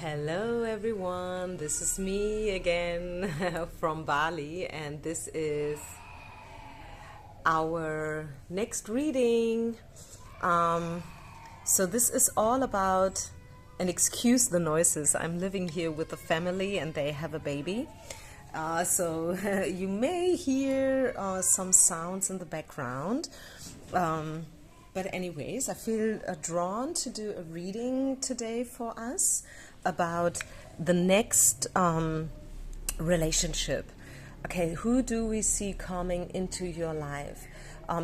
Hello everyone, this is me again from Bali, and this is our next reading. So this is all about, and excuse the noises, I'm living here with a family and they have a baby. So you may hear some sounds in the background. But anyways, I feel drawn to do a reading today for us about the next relationship. Okay, who do we see coming into your life?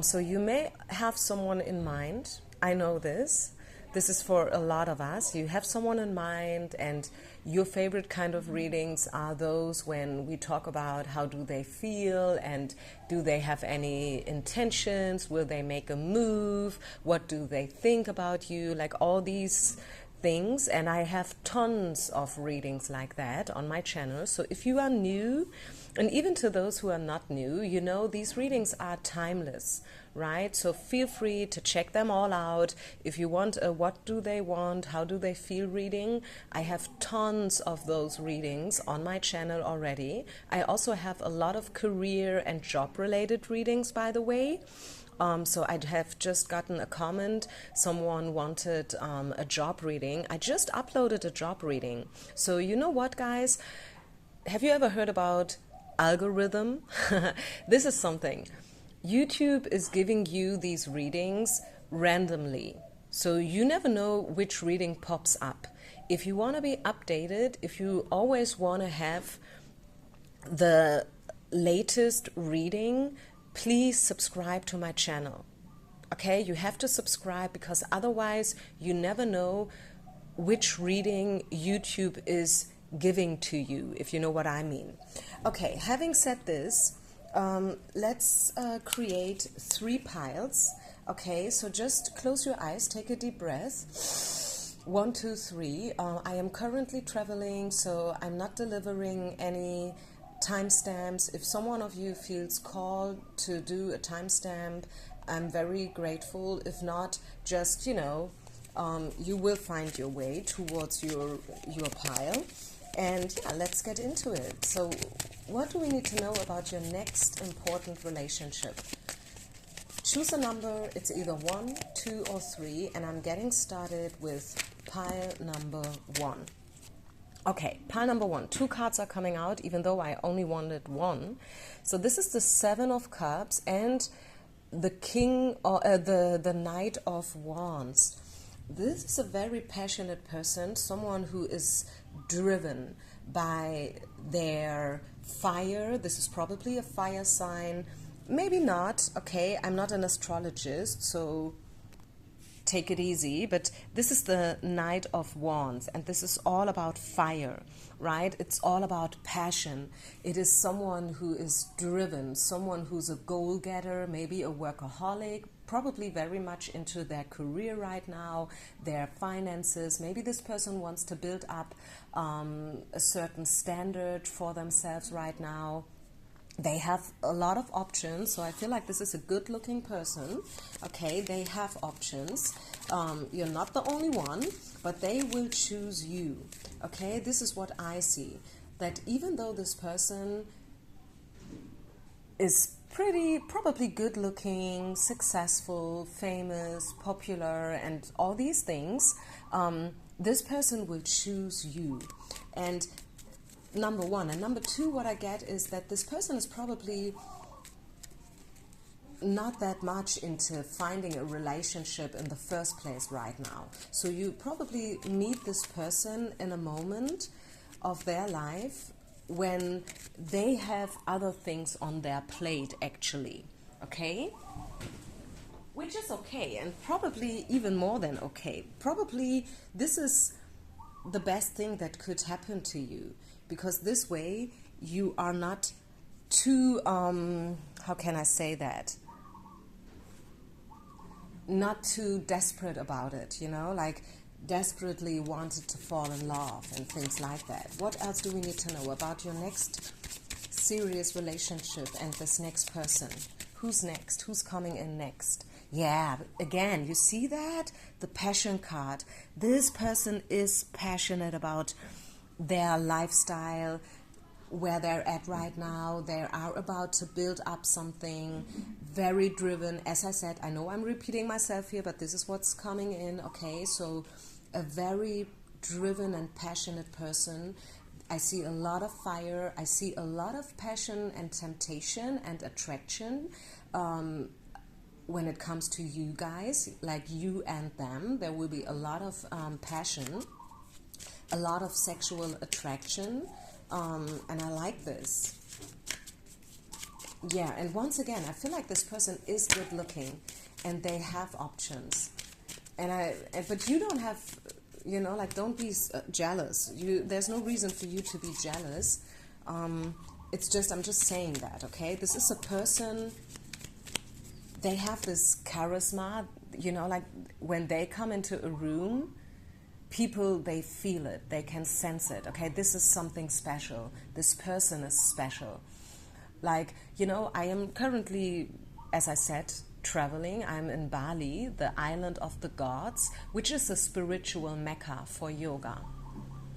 So you may have someone in mind. I know this. This is for a lot of us. You have someone in mind, and your favorite kind of readings are those when we talk about how do they feel and do they have any intentions, will they make a move, what do they think about you, like all these things. And I have tons of readings like that on my channel. So if you are new, and even to those who are not new, you know these readings are timeless, right? So feel free to check them all out. If you want a what do they want, how do they feel reading, I have tons of those readings on my channel already. I also have a lot of career and job related readings, by the way. So I have just gotten a comment. Someone wanted a job reading. I just uploaded a job reading. So you know what, guys? Have you ever heard about algorithm? This is something. YouTube is giving you these readings randomly. So you never know which reading pops up. If you want to be updated, if you always want to have the latest reading, please subscribe to my channel. Okay, you have to subscribe because otherwise you never know which reading YouTube is giving to you, if you know what I mean. Okay, having said this, let's create 3 piles. Okay, so just close your eyes, take a deep breath. 1, 2, 3. I am currently traveling, so I'm not delivering any timestamps. If someone of you feels called to do a timestamp, I'm very grateful. If not, just, you will find your way towards your pile. And yeah, let's get into it. So what do we need to know about your next important relationship? Choose a number. It's either 1, 2, or 3, and I'm getting started with pile number 1. Okay, pile number 1. 2 cards are coming out, even though I only wanted 1. So this is the 7 of Cups and the King, or the Knight of Wands. This is a very passionate person, someone who is driven by their fire. This is probably a fire sign. Maybe not. Okay, I'm not an astrologist, so take it easy, but this is the Knight of Wands, and this is all about fire, right? It's all about passion. It is someone who is driven, someone who's a goal-getter, maybe a workaholic, probably very much into their career right now, their finances. Maybe this person wants to build up a certain standard for themselves right now. They have a lot of options, so I feel like this is a good-looking person. Okay, they have options. You're not the only one, but they will choose you. Okay, this is what I see. That even though this person is probably good-looking, successful, famous, popular, and all these things, this person will choose you. And number 1. And number 2, what I get is that this person is probably not that much into finding a relationship in the first place right now. So you probably meet this person in a moment of their life when they have other things on their plate, actually. Okay? Which is okay, and probably even more than okay. Probably this is the best thing that could happen to you, because this way you are not too, how can I say that? Not too desperate about it, like desperately wanted to fall in love and things like that. What else do we need to know about your next serious relationship and this next person? Who's next? Who's coming in next? Yeah, again, you see that? The passion card. This person is passionate about their lifestyle, where they're at right now. They are about to build up something, very driven. As I said, I know I'm repeating myself here, but this is what's coming in, okay? So a very driven and passionate person. I see a lot of fire. I see a lot of passion and temptation and attraction. When it comes to you guys, like you and them, there will be a lot of passion, a lot of sexual attraction, and I like this. Yeah, and once again, I feel like this person is good looking and they have options. But you don't have, like, don't be jealous. There's no reason for you to be jealous. I'm just saying that, okay? This is a person. They have this charisma, like when they come into a room, people, they feel it, they can sense it, okay? This is something special. This person is special. Like, I am currently, as I said, traveling. I'm in Bali, the island of the gods, which is a spiritual mecca for yoga.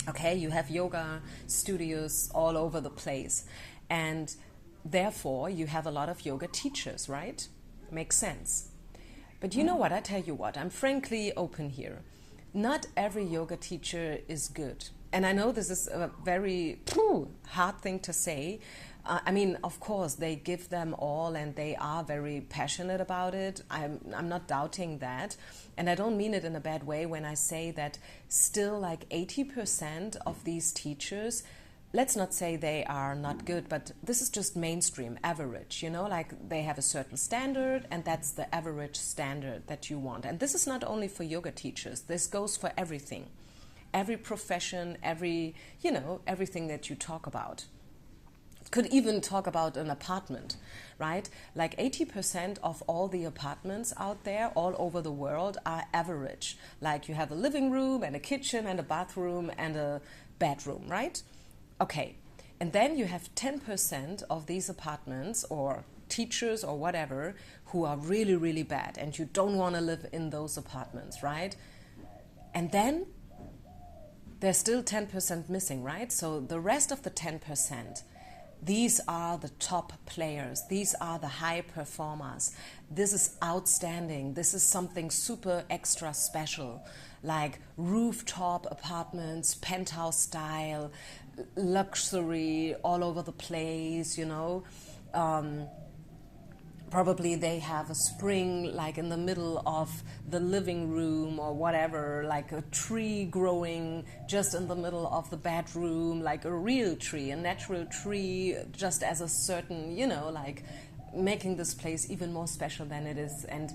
Okay, you have yoga studios all over the place. And therefore, you have a lot of yoga teachers, right? Makes sense. But you know what? I tell you what, I'm frankly open here. Not every yoga teacher is good. And I know this is a very hard thing to say. Of course, they give them all and they are very passionate about it. I'm not doubting that. And I don't mean it in a bad way when I say that still like 80% of these teachers, let's not say they are not good, but this is just mainstream, average, like they have a certain standard and that's the average standard that you want. And this is not only for yoga teachers, this goes for everything. Every profession, everything that you talk about. Could even talk about an apartment, right? Like 80% of all the apartments out there all over the world are average. Like you have a living room and a kitchen and a bathroom and a bedroom, right? Okay, and then you have 10% of these apartments or teachers or whatever who are really, really bad and you don't want to live in those apartments, right? And then there's still 10% missing, right? So the rest of the 10%, these are the top players. These are the high performers. This is outstanding. This is something super extra special, like rooftop apartments, penthouse style, luxury all over the place, Probably they have a spring like in the middle of the living room or whatever, like a tree growing just in the middle of the bedroom, like a real tree, a natural tree, just as a certain, like making this place even more special than it is. And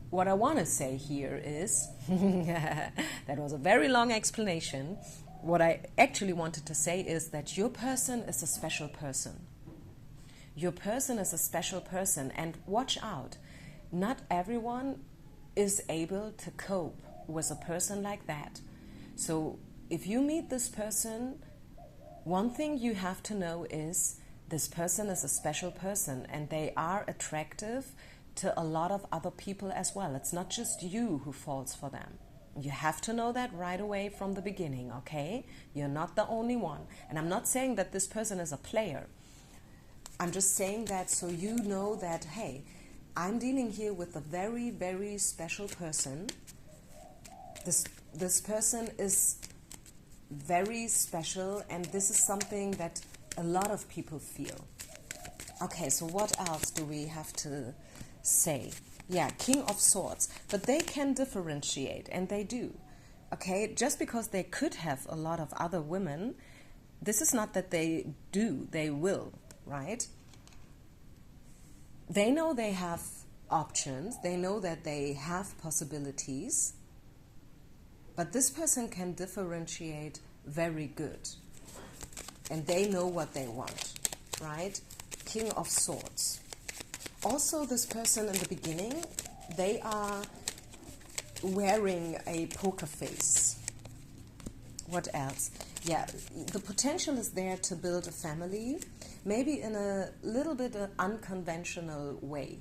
what I want to say here is, that was a very long explanation. What I actually wanted to say is that your person is a special person. Your person is a special person, and watch out. Not everyone is able to cope with a person like that. So if you meet this person, one thing you have to know is this person is a special person and they are attractive to a lot of other people as well. It's not just you who falls for them. You have to know that right away from the beginning, okay? You're not the only one. And I'm not saying that this person is a player. I'm just saying that so you know that, hey, I'm dealing here with a very, very special person. This person is very special, and this is something that a lot of people feel. Okay, so what else do we have to say? Yeah, King of Swords. But they can differentiate, and they do. Okay, just because they could have a lot of other women, this is not that they do, they will. Right? They know they have options, they know that they have possibilities, but this person can differentiate very good. And they know what they want, right? King of Swords. Also, this person in the beginning, they are wearing a poker face. What else? Yeah, the potential is there to build a family, maybe in a little bit unconventional way.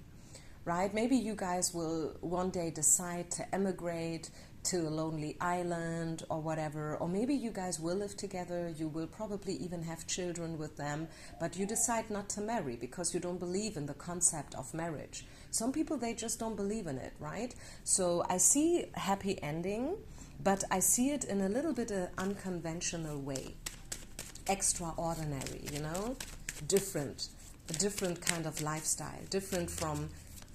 right? Maybe you guys will one day decide to emigrate to a lonely island or whatever, or maybe you guys will live together, you will probably even have children with them, but you decide not to marry because you don't believe in the concept of marriage. Some people, they just don't believe in it, right? So I see happy ending, but I see it in a little bit of unconventional way, extraordinary, you know, different, a different kind of lifestyle, different from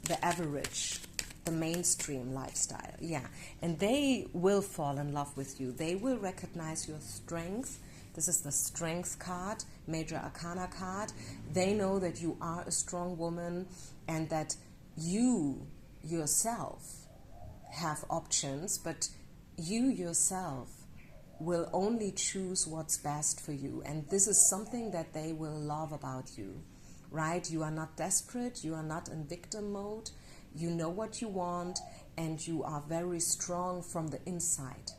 the average, the mainstream lifestyle. Yeah, and they will fall in love with you. They will recognize your strength. This is the strength card, major arcana card. They know that you are a strong woman and that you yourself have options, but you yourself will only choose what's best for you. And this is something that they will love about you, right? You are not desperate, you are not in victim mode, you know what you want, and you are very strong from the inside.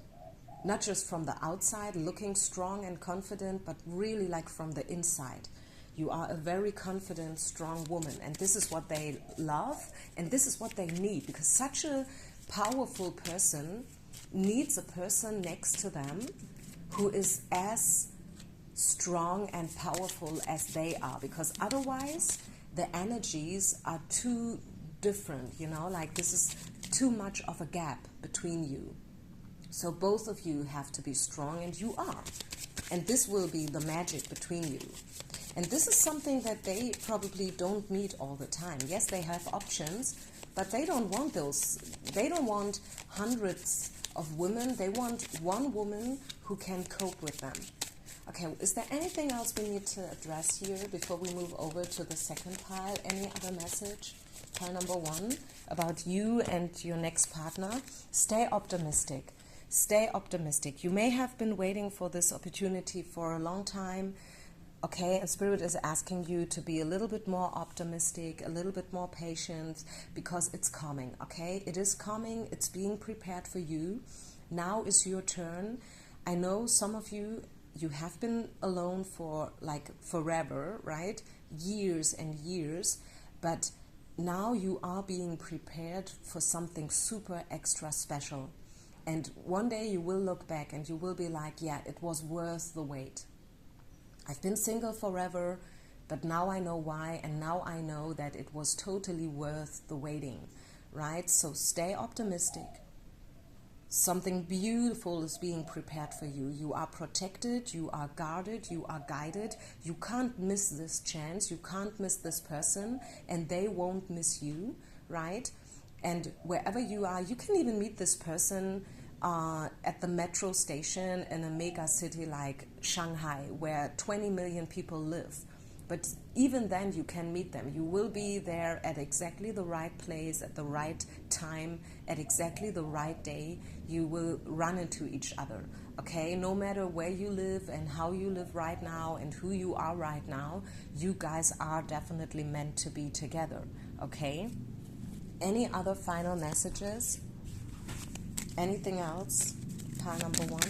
Not just from the outside, looking strong and confident, but really like from the inside. You are a very confident, strong woman, and this is what they love, and this is what they need, because such a powerful person needs a person next to them who is as strong and powerful as they are, because otherwise the energies are too different, you know, like this is too much of a gap between you. So both of you have to be strong, and you are. And this will be the magic between you. And this is something that they probably don't meet all the time. Yes, they have options, but they don't want those. They don't want hundreds of women. They want one woman who can cope with them. Okay, is there anything else we need to address here before we move over to the second pile? Any other message? Pile number 1, about you and your next partner. Stay optimistic. Stay optimistic. You may have been waiting for this opportunity for a long time. Okay, and Spirit is asking you to be a little bit more optimistic, a little bit more patient, because it's coming, okay? It is coming, it's being prepared for you. Now is your turn. I know some of you, you have been alone for like forever, right? Years and years, but now you are being prepared for something super extra special. And one day you will look back and you will be like, yeah, it was worth the wait. I've been single forever, but now I know why, and now I know that it was totally worth the waiting, right? So stay optimistic. Something beautiful is being prepared for you. You are protected, you are guarded, you are guided. You can't miss this chance, you can't miss this person, and they won't miss you, right? And wherever you are, you can even meet this person at the metro station in a mega city like Shanghai, where 20 million people live. But even then you can meet them. You will be there at exactly the right place, at the right time, at exactly the right day. You will run into each other, okay? No matter where you live and how you live right now and who you are right now, you guys are definitely meant to be together, okay? Any other final messages? Anything else? Pile number 1.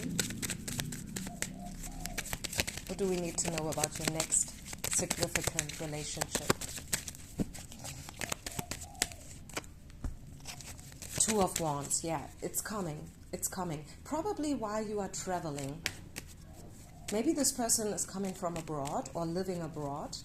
What do we need to know about your next significant relationship? 2 of Wands. Yeah, it's coming. It's coming. Probably while you are traveling. Maybe this person is coming from abroad or living abroad.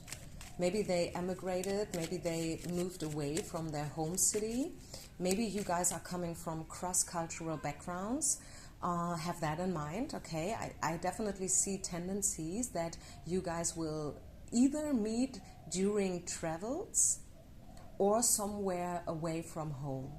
Maybe they emigrated, maybe they moved away from their home city. Maybe you guys are coming from cross-cultural backgrounds. Have that in mind, okay? I definitely see tendencies that you guys will either meet during travels or somewhere away from home,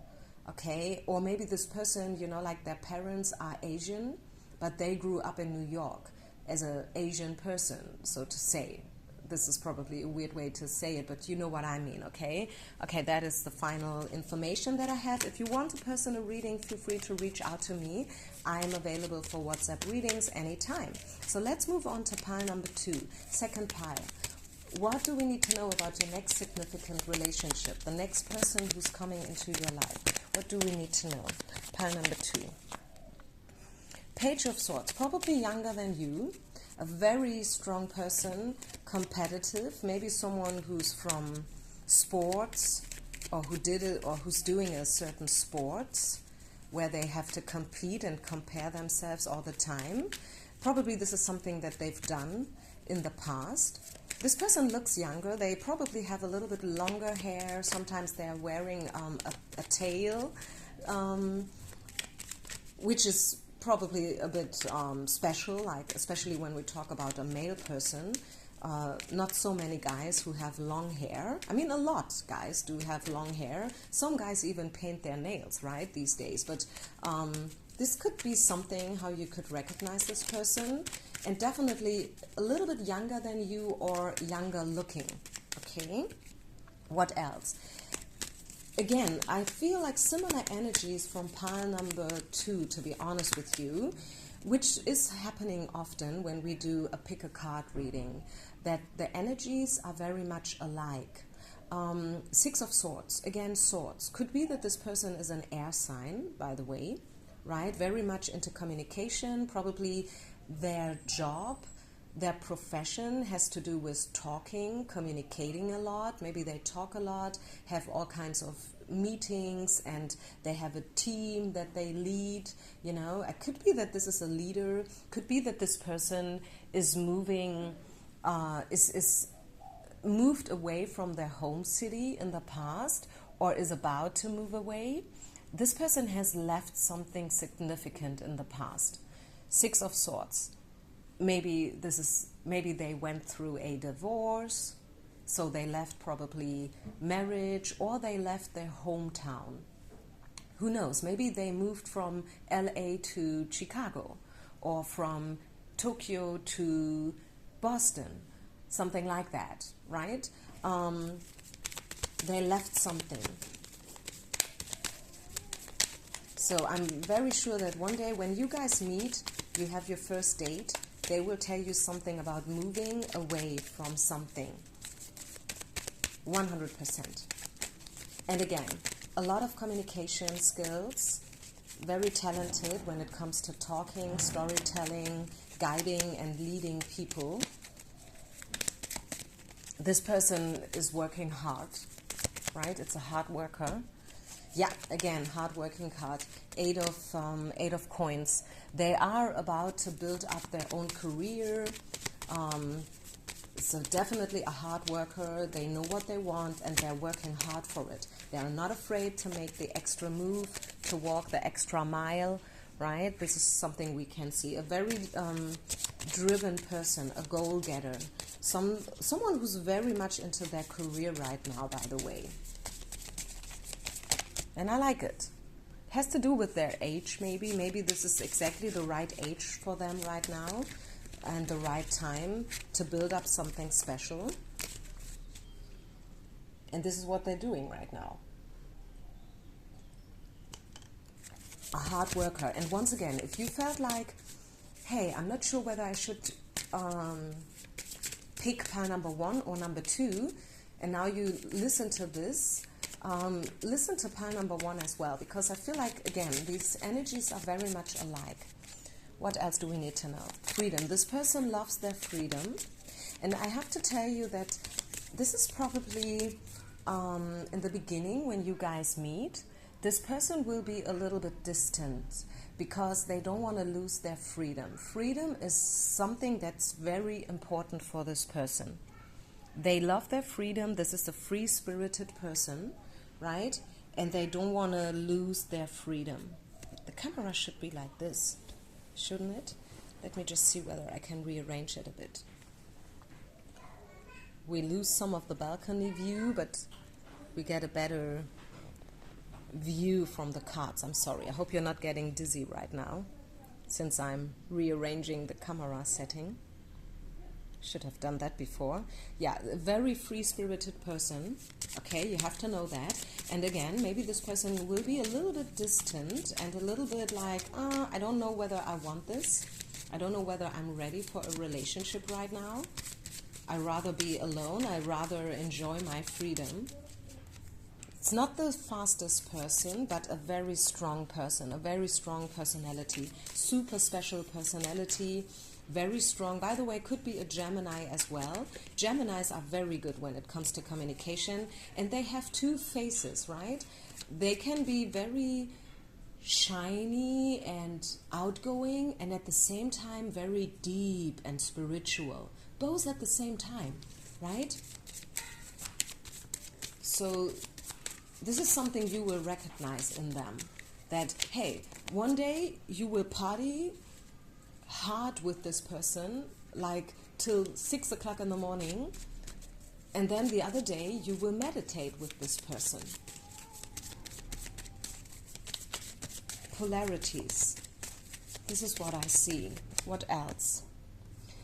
okay? Or maybe this person, you know, like their parents are Asian, but they grew up in New York as an Asian person, so to say. This is probably a weird way to say it, but you know what I mean, okay? Okay, that is the final information that I have. If you want a personal reading, feel free to reach out to me. I'm available for WhatsApp readings anytime. So let's move on to pile number 2, second pile. What do we need to know about your next significant relationship, the next person who's coming into your life? What do we need to know? Pile number 2. Page of Swords, probably younger than you. A very strong person, competitive, maybe someone who's from sports, or who did it, or who's doing a certain sport where they have to compete and compare themselves all the time. Probably this is something that they've done in the past. This person looks younger. They probably have a little bit longer hair. Sometimes they're wearing a tail, which is probably a bit special, like especially when we talk about a male person. Not so many guys who have long hair. I mean, a lot guys do have long hair. Some guys even paint their nails, right, these days. But this could be something how you could recognize this person, and definitely a little bit younger than you or younger looking, okay? What else? Again, I feel like similar energies from pile number 2, to be honest with you, which is happening often when we do a pick a card reading, that the energies are very much alike. 6 of Swords, again, swords. Could be that this person is an air sign, by the way, right? Very much into communication, probably their job, their profession has to do with talking, communicating a lot. Maybe they talk a lot, have all kinds of meetings, and they have a team that they lead. You know, it could be that this is a leader. Could be that this person is moving, is moved away from their home city in the past, or is about to move away. This person has left something significant in the past. 6 of Swords. Maybe they went through a divorce, so they left probably marriage, or they left their hometown. Who knows? Maybe they moved from LA to Chicago, or from Tokyo to Boston, something like that, right? They left something. So I'm very sure that one day when you guys meet, you have your first date, they will tell you something about moving away from something. 100%. And again, a lot of communication skills, very talented when it comes to talking, storytelling, guiding and leading people. This person is working hard, right? It's a hard worker. Yeah, again, hard-working card. 8 of Coins. They are about to build up their own career. So definitely a hard worker. They know what they want and they're working hard for it. They are not afraid to make the extra move, to walk the extra mile, right? This is something we can see. A very driven person, a goal-getter. Someone who's very much into their career right now, by the way. And I like it. Has to do with their age, maybe. Maybe this is exactly the right age for them right now and the right time to build up something special. And this is what they're doing right now. A hard worker. And once again, if you felt like, hey, I'm not sure whether I should pick pile number 1 or number 2, and now you listen to this, listen to pile number 1 as well, because I feel like, again, these energies are very much alike. What else do we need to know? Freedom. This person loves their freedom. And I have to tell you that this is probably in the beginning when you guys meet, this person will be a little bit distant because they don't want to lose their freedom. Freedom is something that's very important for this person. They love their freedom. This is a free-spirited person, right? And they don't want to lose their freedom. The camera should be like this, shouldn't it? Let me just see whether I can rearrange it a bit. We lose some of the balcony view, but we get a better view from the cards. I'm sorry. I hope you're not getting dizzy right now, since I'm rearranging the camera setting. Should have done that before. Yeah, a very free-spirited person. Okay, you have to know that. And again, maybe this person will be a little bit distant and a little bit like, I don't know whether I want this. I don't know whether I'm ready for a relationship right now. I'd rather be alone. I'd rather enjoy my freedom. It's not the fastest person, but a very strong person, a very strong personality, super special personality. very strong. By the way, could be a Gemini as well. Geminis are very good when it comes to communication, and they have two faces, right? They can be very shiny and outgoing, and at the same time very deep and spiritual, both at the same time, right? So this is something you will recognize in them, that hey, one day you will party hard with this person, like till 6 o'clock in the morning, and then the other day you will meditate with this person. Polarities. This is what I see. What else?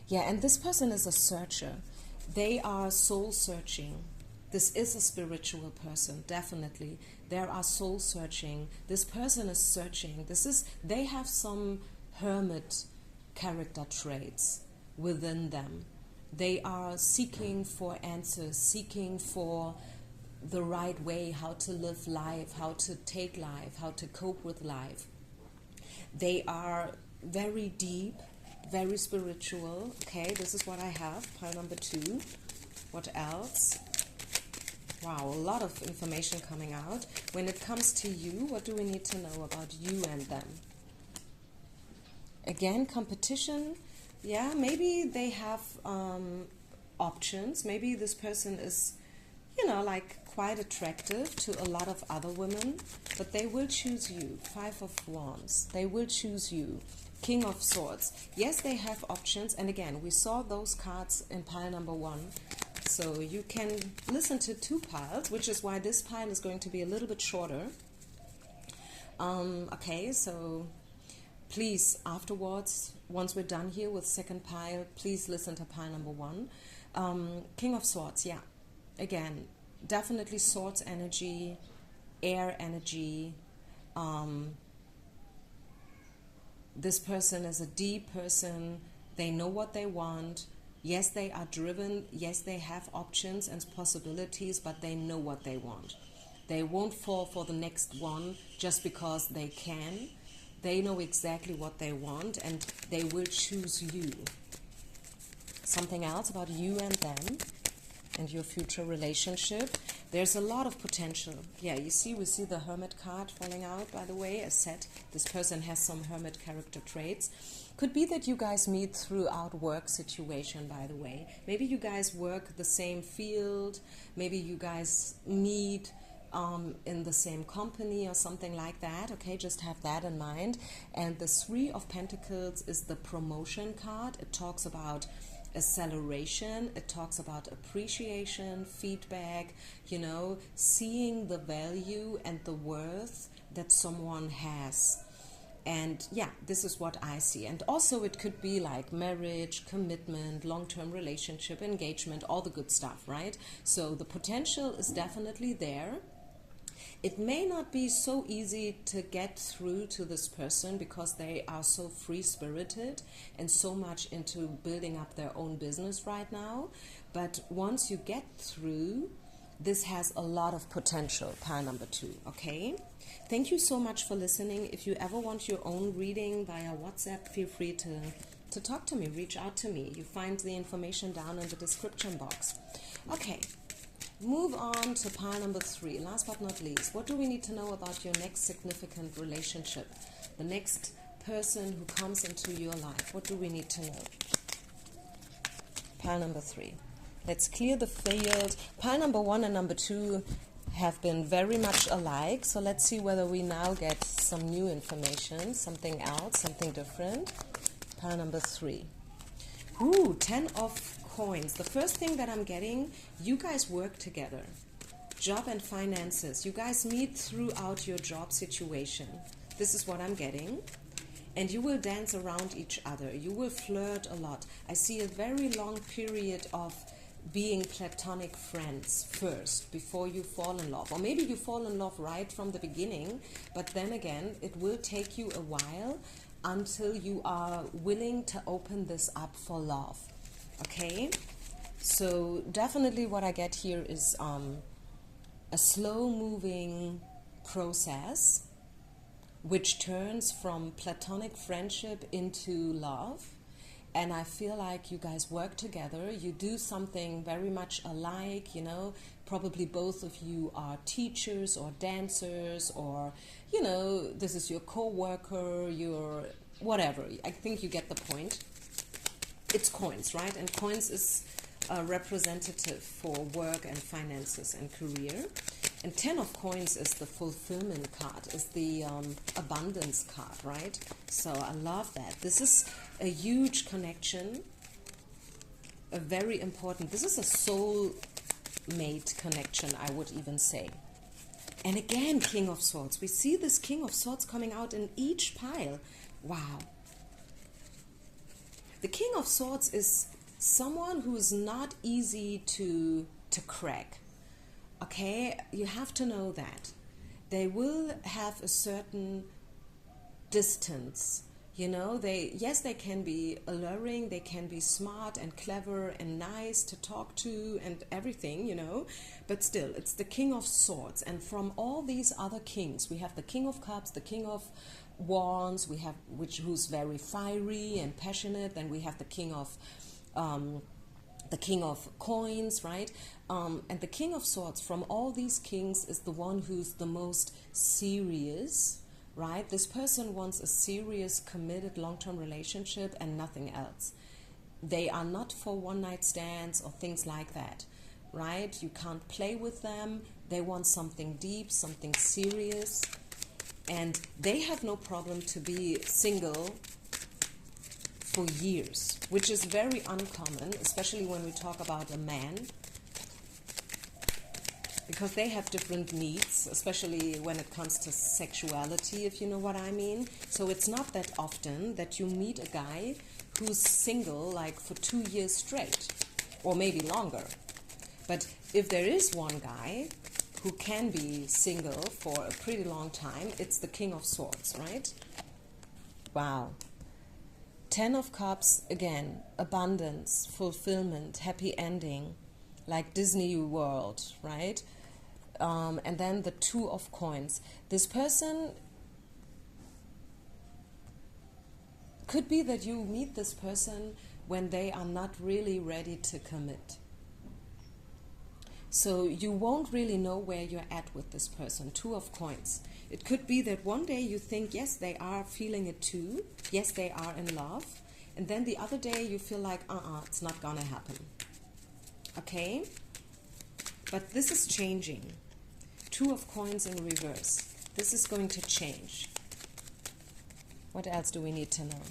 Yeah, and this person is a searcher. They are soul searching. This is a spiritual person, definitely. There are soul searching. This person is searching. They have some hermit character traits within them. They are seeking for answers, seeking for the right way, how to live life, how to take life, how to cope with life. They are very deep, very spiritual. Okay, this is what I have, pile number 2. What else? Wow, a lot of information coming out. When it comes to you, what do we need to know about you and them? Again, competition. Yeah, maybe they have options. Maybe this person is, like quite attractive to a lot of other women, but they will choose you. 5 of Wands. They will choose you. King of Swords. Yes, they have options. And again, we saw those cards in pile number 1. So you can listen to 2 piles, which is why this pile is going to be a little bit shorter. Okay, so please, afterwards, once we're done here with second pile, please listen to pile number 1. King of Swords, yeah. Again, definitely swords energy, air energy. This person is a deep person. They know what they want. Yes, they are driven. Yes, they have options and possibilities, but they know what they want. They won't fall for the next one just because they can. They know exactly what they want, and they will choose you. Something else about you and them and your future relationship. There's a lot of potential. Yeah, we see the Hermit card falling out, by the way. As said, this person has some Hermit character traits. Could be that you guys meet throughout work situation, by the way. Maybe you guys work the same field. Maybe you guys meet in the same company or something like that. Okay, just have that in mind. And the 3 of Pentacles is the promotion card. It talks about acceleration, it talks about appreciation, feedback, seeing the value and the worth that someone has. And yeah, this is what I see. And also it could be like marriage, commitment, long-term relationship, engagement, all the good stuff, right? So the potential is definitely there. It may not be so easy to get through to this person because they are so free-spirited and so much into building up their own business right now. But once you get through, this has a lot of potential, pile number 2, okay? Thank you so much for listening. If you ever want your own reading via WhatsApp, feel free to talk to me, reach out to me. You find the information down in the description box. Okay. Move on to pile number 3. Last but not least, what do we need to know about your next significant relationship? The next person who comes into your life. What do we need to know? Pile number 3. Let's clear the field. Pile number 1 and number 2 have been very much alike. So let's see whether we now get some new information, something else, something different. Pile number 3. Ooh, 10 of Coins. The first thing that I'm getting, you guys work together. Job and finances. You guys meet throughout your job situation. This is what I'm getting. And you will dance around each other. You will flirt a lot. I see a very long period of being platonic friends first before you fall in love. Or maybe you fall in love right from the beginning, but then again, it will take you a while until you are willing to open this up for love. Okay, so definitely what I get here is a slow-moving process which turns from platonic friendship into love. and I feel like you guys work together, you do something very much alike, you know, probably both of you are teachers or dancers, or, you know, this is your co-worker, your whatever. I think you get the point. It's coins, right? And coins is representative for work and finances and career. And 10 of coins is the fulfillment card, is the abundance card, right? So I love that. This is a huge connection, a very important, this is a soul mate connection, I would even say. And again, King of Swords. We see this King of Swords coming out in each pile. Wow. The King of Swords is someone who is not easy to crack. Okay, you have to know that. They will have a certain distance. You know, yes, they can be alluring, they can be smart and clever and nice to talk to and everything, you know, but still, it's the King of Swords. And from all these other kings, we have the King of Cups, the King of Wands, we have who's very fiery and passionate, then we have the King of Coins, right? And the King of Swords, from all these kings, is the one who's the most serious, right? This person wants a serious, committed, long-term relationship and nothing else. They are not for one-night stands or things like that, right? You can't play with them. They want something deep, something serious, and they have no problem to be single for years, which is very uncommon, especially when we talk about a man, because they have different needs, especially when it comes to sexuality, if you know what I mean. So it's not that often that you meet a guy who's single like for 2 years straight, or maybe longer. But if there is one guy who can be single for a pretty long time, it's the King of Swords, right? Wow. 10 of Cups, again, abundance, fulfillment, happy ending, like Disney World, right? And then the 2 of Coins. This person, could be that you meet this person when they are not really ready to commit. So you won't really know where you're at with this person. 2 of Coins. It could be that one day you think, yes, they are feeling it too. Yes, they are in love. And then the other day you feel like, it's not gonna happen. Okay? But this is changing. 2 of Coins in reverse. This is going to change. What else do we need to know?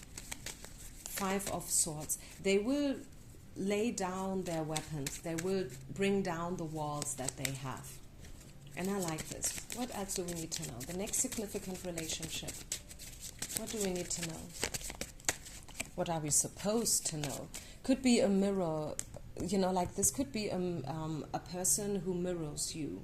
5 of Swords. They will lay down their weapons. They will bring down the walls that they have. And I like this. What else do we need to know? The next significant relationship. What do we need to know? What are we supposed to know? Could be a mirror, you know, like this could be a person who mirrors you.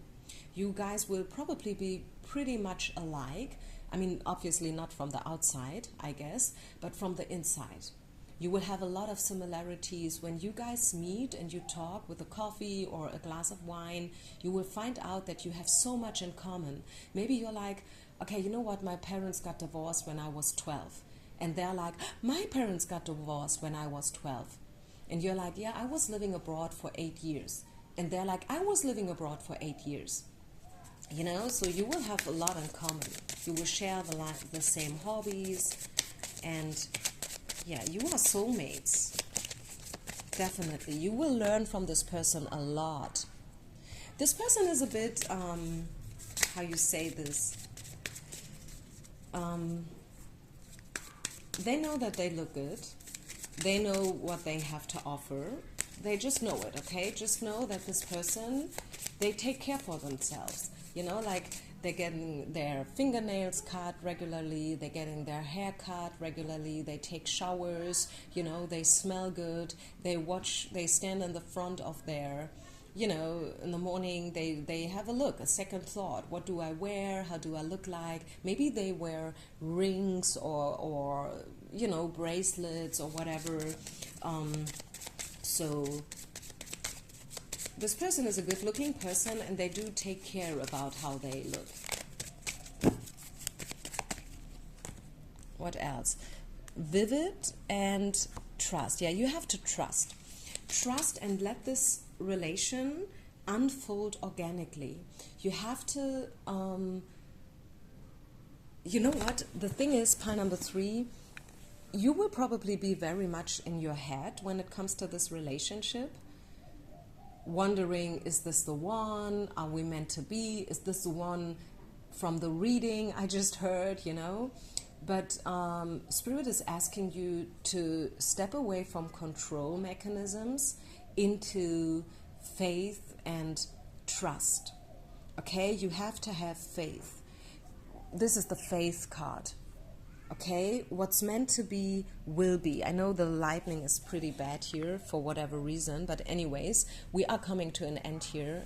You guys will probably be pretty much alike. I mean, obviously not from the outside, I guess, but from the inside. You will have a lot of similarities. When you guys meet and you talk with a coffee or a glass of wine, you will find out that you have so much in common. Maybe you're like, okay, you know what, my parents got divorced when I was 12. And they're like, my parents got divorced when I was 12. And you're like, yeah, I was living abroad for 8 years. And they're like, I was living abroad for 8 years. You know, so you will have a lot in common. You will share the same hobbies, and yeah, you are soulmates. Definitely. You will learn from this person a lot. This person is a bit, how you say this, they know that they look good. They know what they have to offer. They just know it, okay? Just know that this person, they take care for themselves. You know, like they're getting their fingernails cut regularly, they're getting their hair cut regularly, they take showers, you know, they smell good, they stand in the front of their, you know, in the morning, they have a look, a second thought. What do I wear? How do I look like? Maybe they wear rings or you know, bracelets or whatever. So this person is a good-looking person, and they do take care about how they look. What else? Vivid and trust. Yeah, you have to trust. Trust and let this relation unfold organically. You have to, you know what? The thing is, pie number 3, you will probably be very much in your head when it comes to this relationship, wondering, is this the one? Are we meant to be? Is this the one from the reading I just heard, you know? But Spirit is asking you to step away from control mechanisms into faith and trust. Okay? You have to have faith. This is the faith card. Okay, what's meant to be will be. I know the lightning is pretty bad here for whatever reason, but anyways, we are coming to an end here.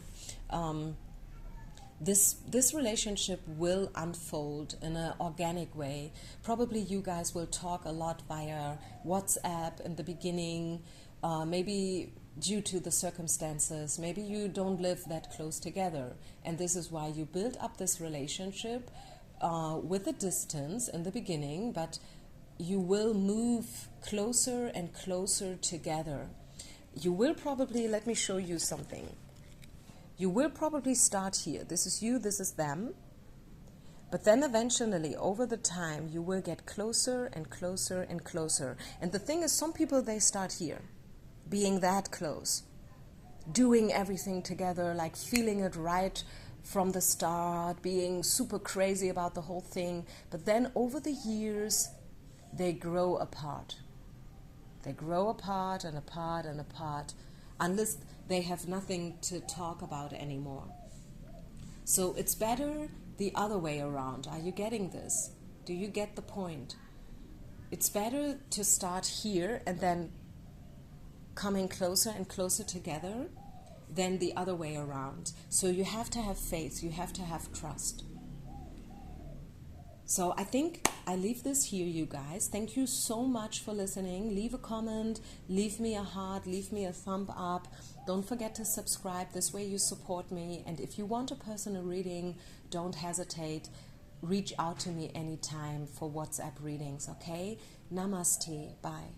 This relationship will unfold in an organic way. Probably you guys will talk a lot via WhatsApp in the beginning, maybe due to the circumstances. Maybe you don't live that close together, and this is why you build up this relationship with a distance in the beginning, but you will move closer and closer together. You will probably, let me show you something. You will probably start here. This is you, this is them. But then eventually, over the time, you will get closer and closer and closer. And the thing is, some people, they start here, being that close, doing everything together, like feeling it right from the start, being super crazy about the whole thing. But then over the years, they grow apart. They grow apart and apart and apart, unless they have nothing to talk about anymore. So it's better the other way around. Are you getting this? Do you get the point? It's better to start here and then coming closer and closer together than the other way around. So you have to have faith, you have to have trust. So I think I leave this here, you guys. Thank you so much for listening. Leave a comment, leave me a heart, leave me a thumb up. Don't forget to subscribe. This way you support me. And if you want a personal reading, don't hesitate. Reach out to me anytime for WhatsApp readings, okay? Namaste. Bye.